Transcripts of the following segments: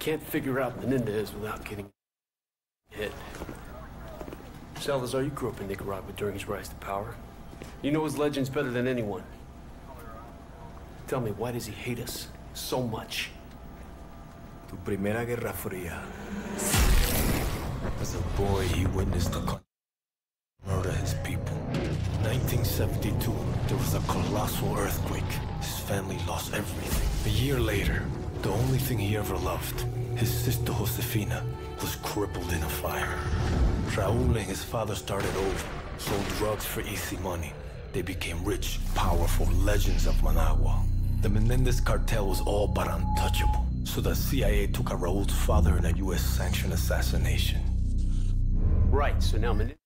can't figure out Menendez without getting hit. Salazar, you grew up in Nicaragua during his rise to power. You know his legends better than anyone. Tell me, why does he hate us so much? Tu Primera Guerra Fría. As a boy, he witnessed the murder his people. In 1972, there was a colossal earthquake. His family lost everything. A year later, the only thing he ever loved, his sister Josefina, was crippled in a fire. Raúl and his father started over, sold drugs for easy money. They became rich, powerful legends of Managua. The Menendez cartel was all but untouchable, so the CIA took out Raúl's father in a US-sanctioned assassination. Right, so now Menendez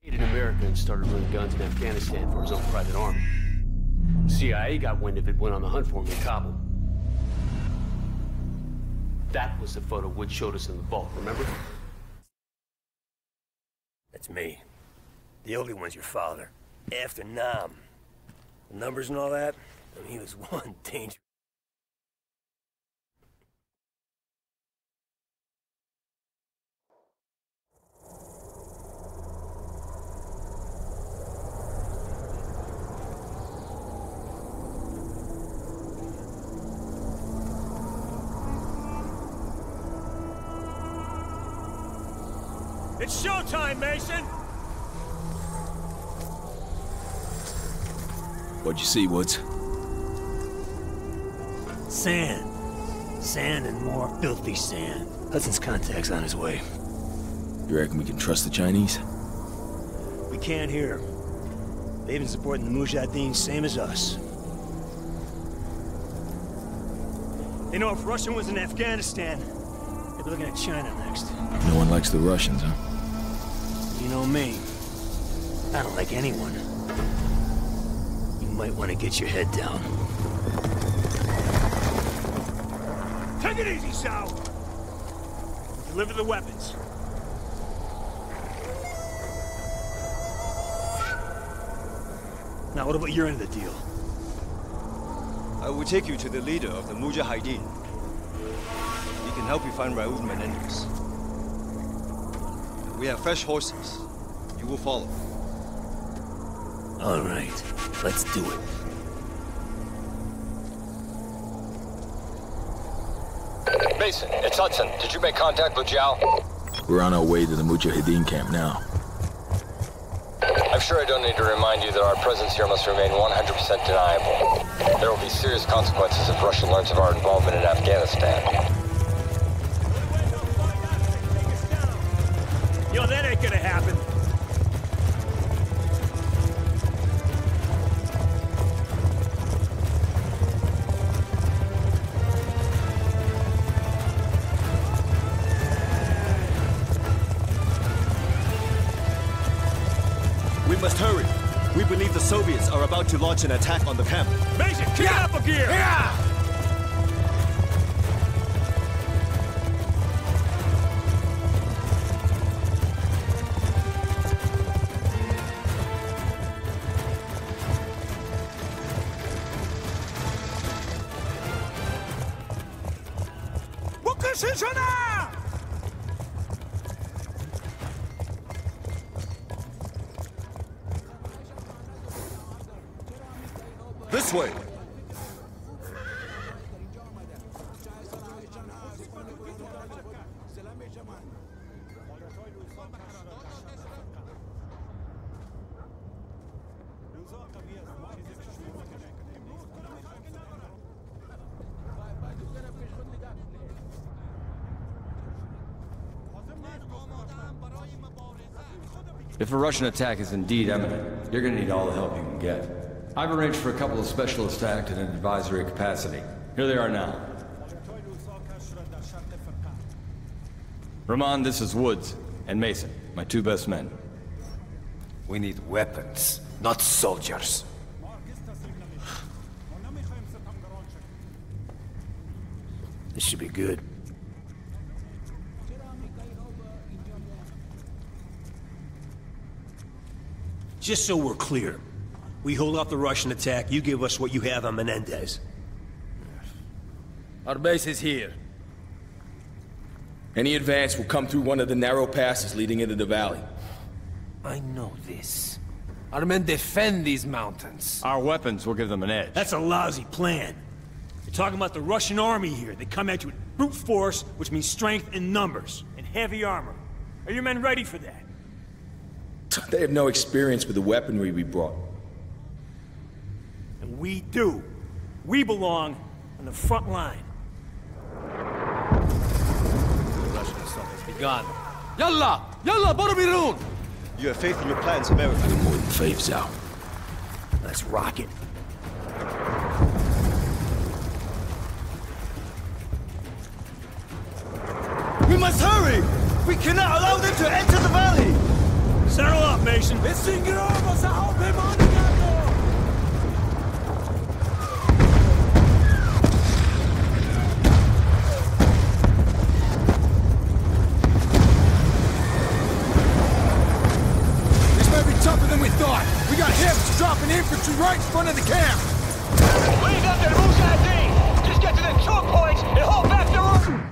hated America and started running guns in Afghanistan for his own private army. CIA got wind of it, went on the hunt for him in Kabul. That was the photo Wood showed us in the vault, remember? That's me. The elder one's your father. After Nam. The numbers and all that, I mean, he was one danger. It's showtime, Mason! What'd you see, Woods? Sand. Sand and more filthy sand. Hudson's contact's on his way. You reckon we can trust the Chinese? We can't here. They've been supporting the Mujahideen same as us. They know if Russia was in Afghanistan, they'd be looking at China next. No one likes the Russians, huh? You know me. I don't like anyone. You might want to get your head down. Take it easy, Sal! Deliver the weapons. Now, what about your end of the deal? I will take you to the leader of the Mujahideen. He can help you find Raúl Menendez. We have fresh horses. You will follow. All right, let's do it. Mason, it's Hudson. Did you make contact with Zhao? We're on our way to the Mujahideen camp now. I'm sure I don't need to remind you that our presence here must remain 100% deniable. There will be serious consequences if Russia learns of our involvement in Afghanistan. Yo, that ain't gonna happen. We must hurry. We believe the Soviets are about to launch an attack on the camp. Mason, kick it up a gear! This way. If a Russian attack is indeed imminent, you're gonna need all the help you can get. I've arranged for a couple of specialists to act in an advisory capacity. Here they are now. Rahman, this is Woods, and Mason, my two best men. We need weapons, not soldiers. This should be good. Just so we're clear, we hold off the Russian attack, you give us what you have on Menendez. Our base is here. Any advance will come through one of the narrow passes leading into the valley. I know this. Our men defend these mountains. Our weapons will give them an edge. That's a lousy plan. You're talking about the Russian army here. They come at you with brute force, which means strength in numbers, and heavy armor. Are your men ready for that? They have no experience with the weaponry we brought. And we do. We belong on the front line. The Russian assault has begun. Yalla! Yalla, Boromirun! You have faith in your plans, America. More than faves out. Let's rock it. We must hurry! We cannot allow them to enter the valley! Settle up, Mason. Tougher than we thought. We got hips dropping infantry right in front of the camp. Lead up to the Mujahideen. Just get to the choke points and hold back the road.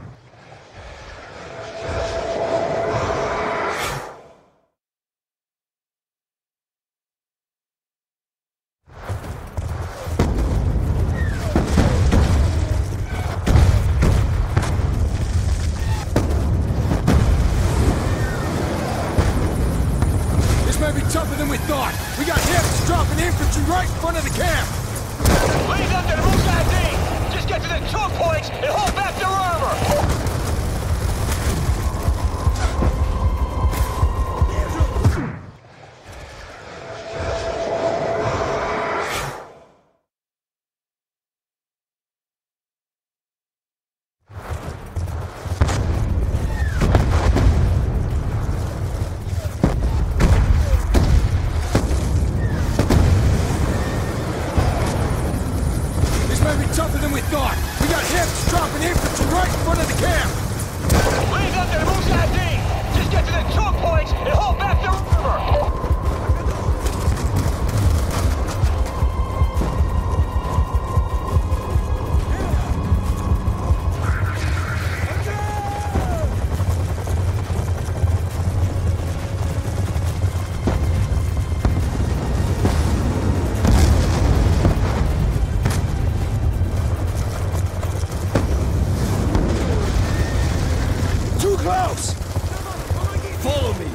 Tougher than we thought. We got hips dropping infantry right in front of the camp. Lead up to the Mujahideen. Just get to the choke points and hold back their armor. Tougher than we thought. We got hips dropping infantry right in front of the camp. Lead up to the Mujahideen. Just get to the choke points and hold back their armor. Close! Follow me!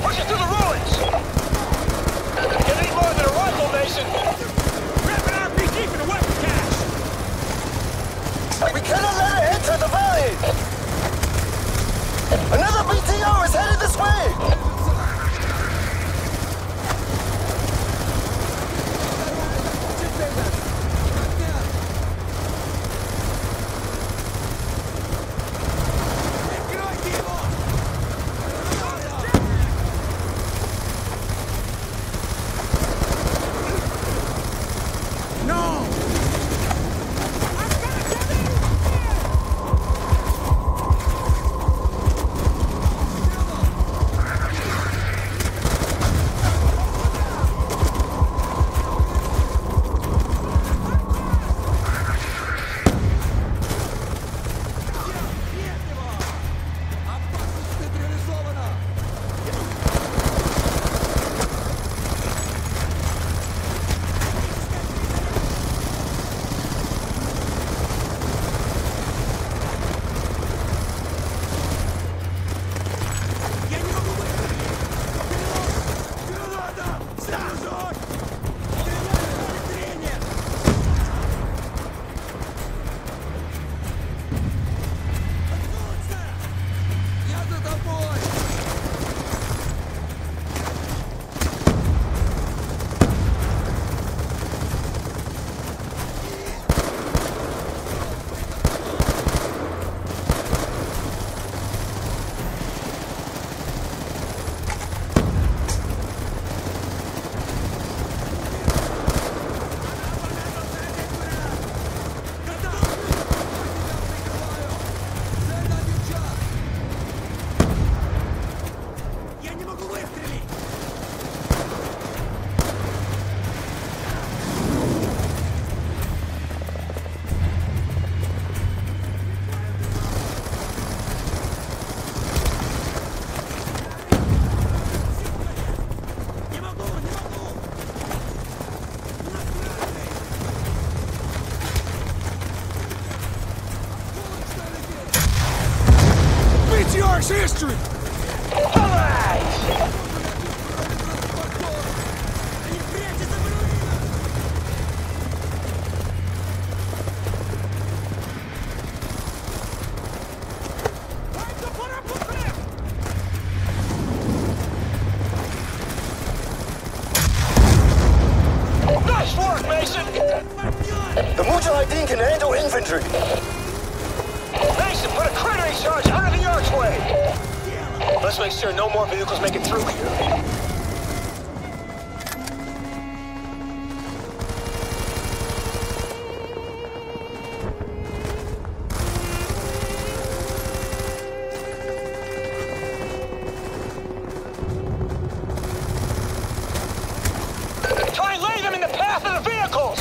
Pushing through the ruins! You need more than a rifle, Mason! Grab an RPG for the weapon cache! We cannot let it enter the valley! Another BTO is headed this way! Patriarch's history! Nice work, Mason! The Mujahideen can handle infantry. Mason, put a crittering charge under the archway! Let's make sure no more vehicles make it through here. Try and lay them in the path of the vehicles!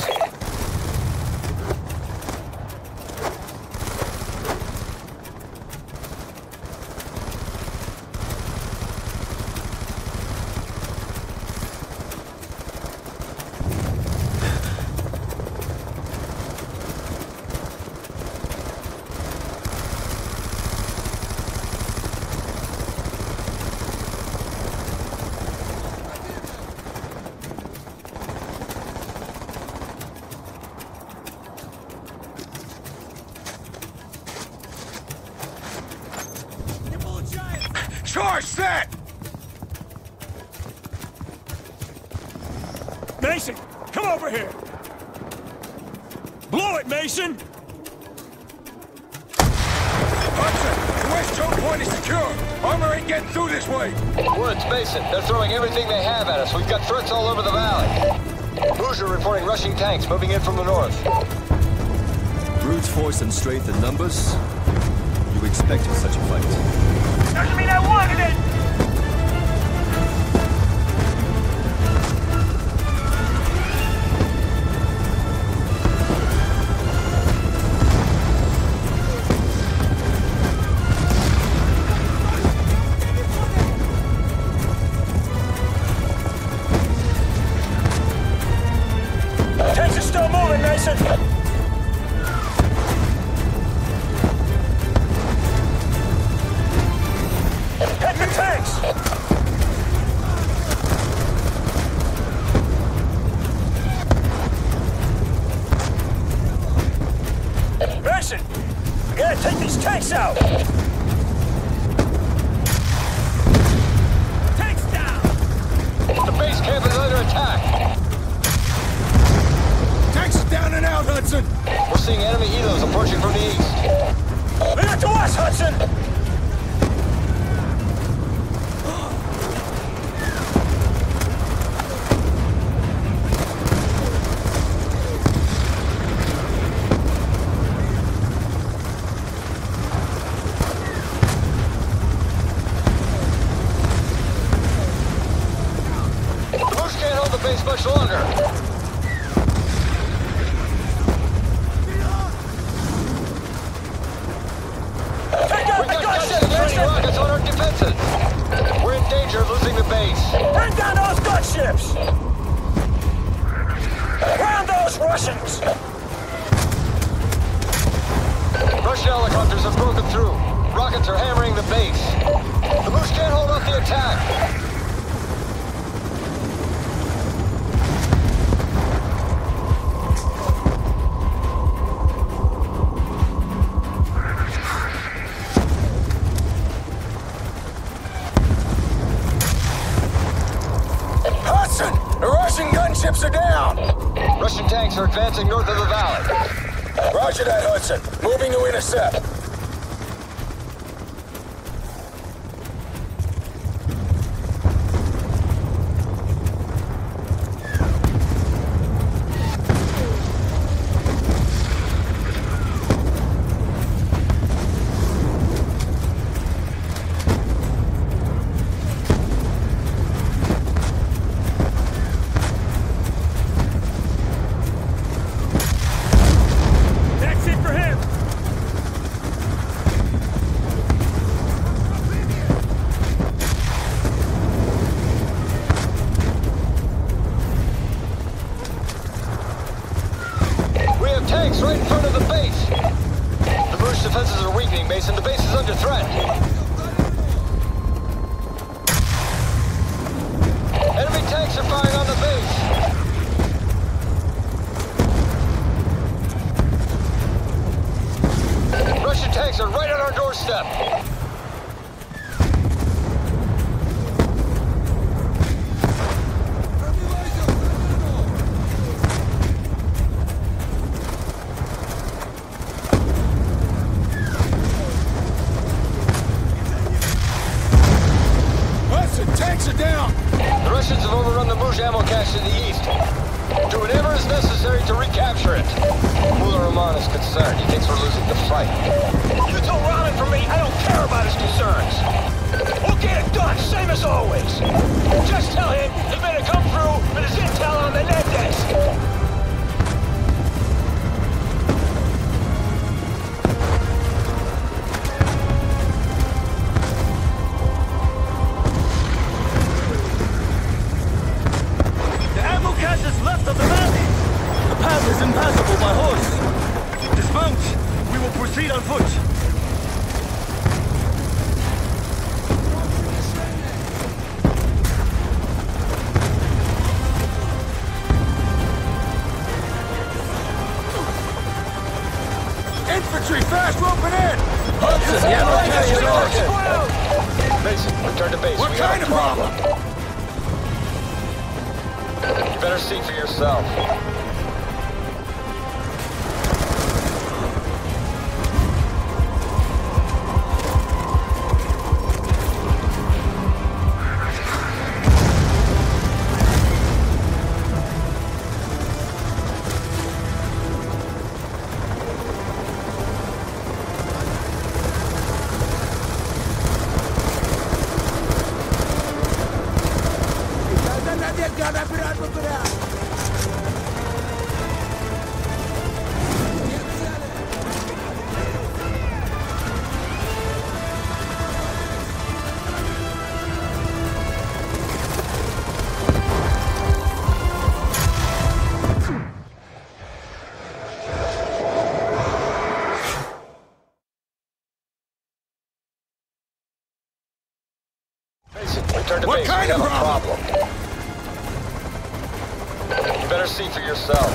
Charge set! Mason, come over here! Blow it, Mason! Hudson, the west choke point is secure. Armor ain't getting through this way. Woods, Mason, they're throwing everything they have at us. We've got threats all over the valley. Hoosier reporting rushing tanks moving in from the north. Brute force and strength in numbers? You expected such a fight. Doesn't mean I wanted it! Tanks are still moving, Mason! Hit the tanks! Mason! We gotta take these tanks out! Tanks down! The base camp is under attack. Tanks are down and out, Hudson. We're seeing enemy helos approaching from the east. Leave it to us, Hudson! The Moose can't hold the base much longer. Take out the gunships, Mason! Rockets on our defenses. We're in danger of losing the base. Bring down those gunships! Ground those Russians! Russian helicopters have broken through. Rockets are hammering the base. The Moose can't hold off the attack. Hudson, the Russian gunships are down. Russian tanks are advancing north of the valley. Roger that, Hudson. Moving to intercept. tanks right in front of the base. The British defenses are weakening, Mason. The base is under threat. Enemy tanks are firing on the base. Russian tanks are right on our doorstep. Tanks are down! The Russians have overrun the Muzh ammo cache in the east. Do whatever is necessary to recapture it. Mullah Rahman is concerned. He thinks we're losing the fight. You told Rahman for me I don't care about his concerns. We'll get it done, same as always. Just tell him he better come through with his intel on the net desk. Left of the valley! The path is impassable by horse. Dismount! We will proceed on foot. Infantry, fast roping in! Hudson, the ammo cache is Mason, return to base. What kind of problem? You better see for yourself. Return to what base. Kind we of have problem? a problem. You better see for yourself.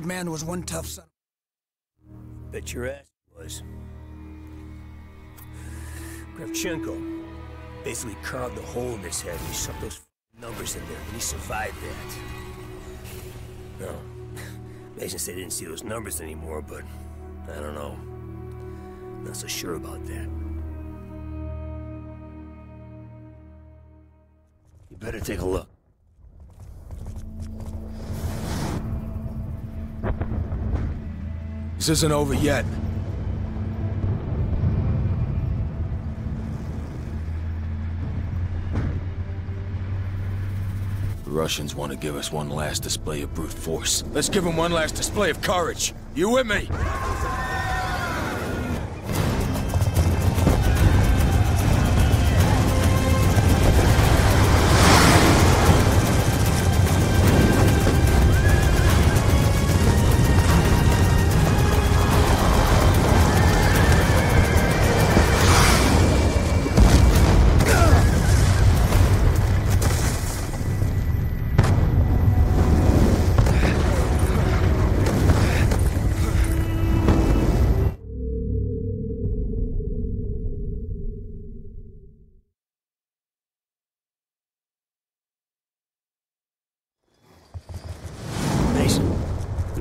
old man was one tough son. Bet your ass was. Kravchenko basically carved a hole in his head and he shoved those numbers in there, and he survived that. No. Mason said he didn't see those numbers anymore, but I don't know. Not so sure about that. You better take a look. This isn't over yet. The Russians want to give us one last display of brute force. Let's give them one last display of courage. You with me?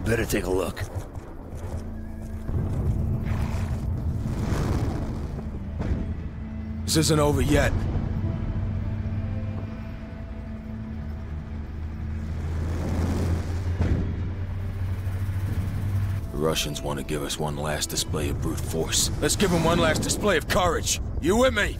Better take a look. This isn't over yet. The Russians want to give us one last display of brute force. Let's give them one last display of courage. You with me?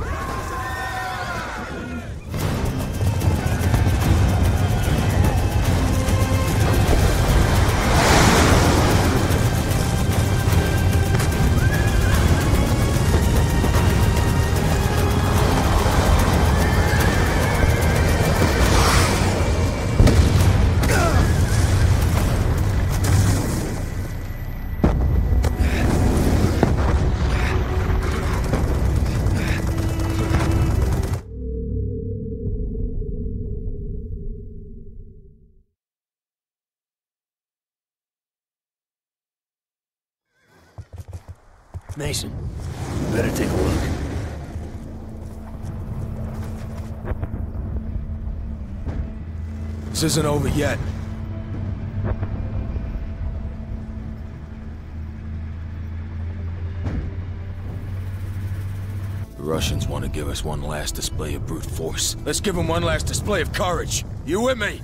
Mason, you better take a look. This isn't over yet. The Russians want to give us one last display of brute force. Let's give them one last display of courage. You with me?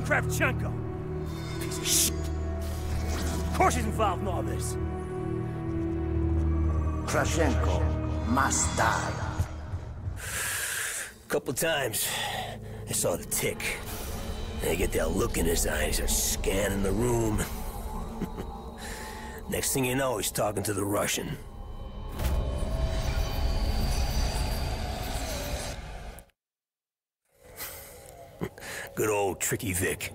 Kravchenko! Piece of shit! Of course he's involved in all this! Kravchenko must die. A couple times, I saw the tick. And I get that look in his eyes, he's scanning the room. Next thing you know, he's talking to the Russian. Good old Tricky Vic.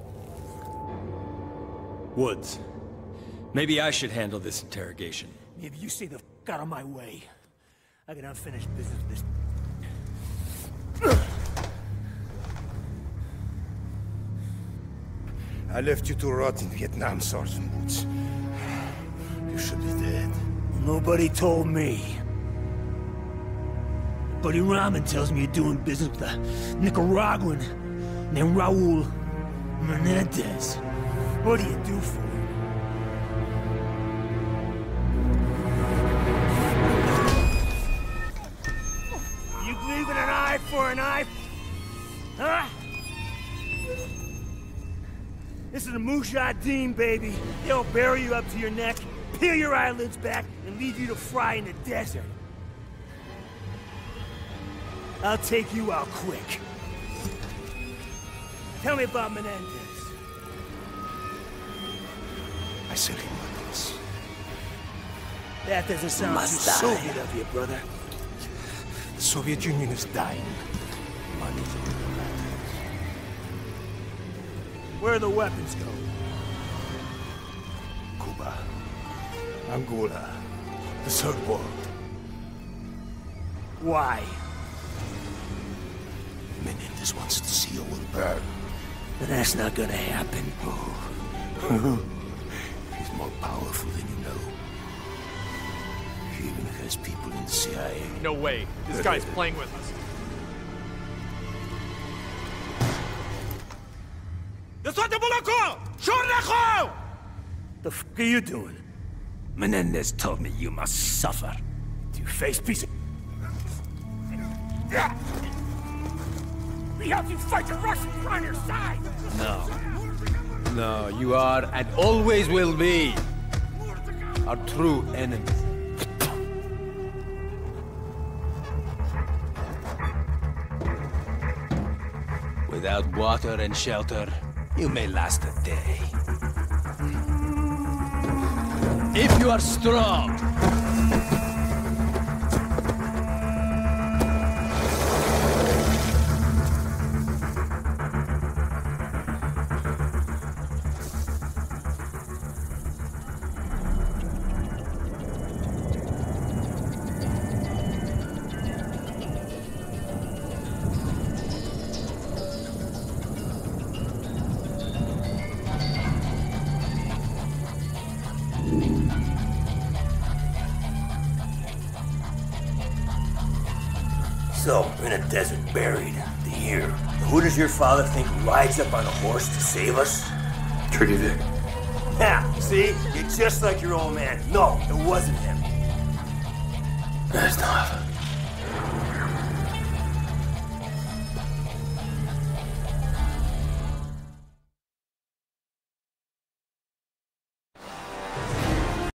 Woods. Maybe I should handle this interrogation. Maybe you stay the f*** out of my way. I got unfinished business with this. I left you to rot in Vietnam, Sergeant Woods. You should be dead. Nobody told me. Buddy Rahman tells me you're doing business with a Nicaraguan named Raul Menendez. What do you do for him? You believe in an eye for an eye? Huh? This is the Mujahideen, baby. They'll bury you up to your neck, peel your eyelids back, and leave you to fry in the desert. I'll take you out quick. Tell me about Menendez. I sell him weapons. That doesn't sound too Soviet of you, brother. The Soviet Union is dying. Money's in the matters. Where do the weapons go? Cuba. Angola. The Third World. Why? Menendez wants to see you will burn. But that's not gonna happen. Oh. He's more powerful than you know. He even has people in the CIA. No way. This guy's playing with us. The f*** are you doing? Menendez told me you must suffer. You face piece of... We help you fight the Russians on your side! No. No, you are and always will be our true enemy. Without water and shelter, you may last a day. If you are strong, So, in a desert buried, here. Who does your father think rides up on a horse to save us? Trudy Vic. Yeah, see? You're just like your old man. No, it wasn't him. That's not.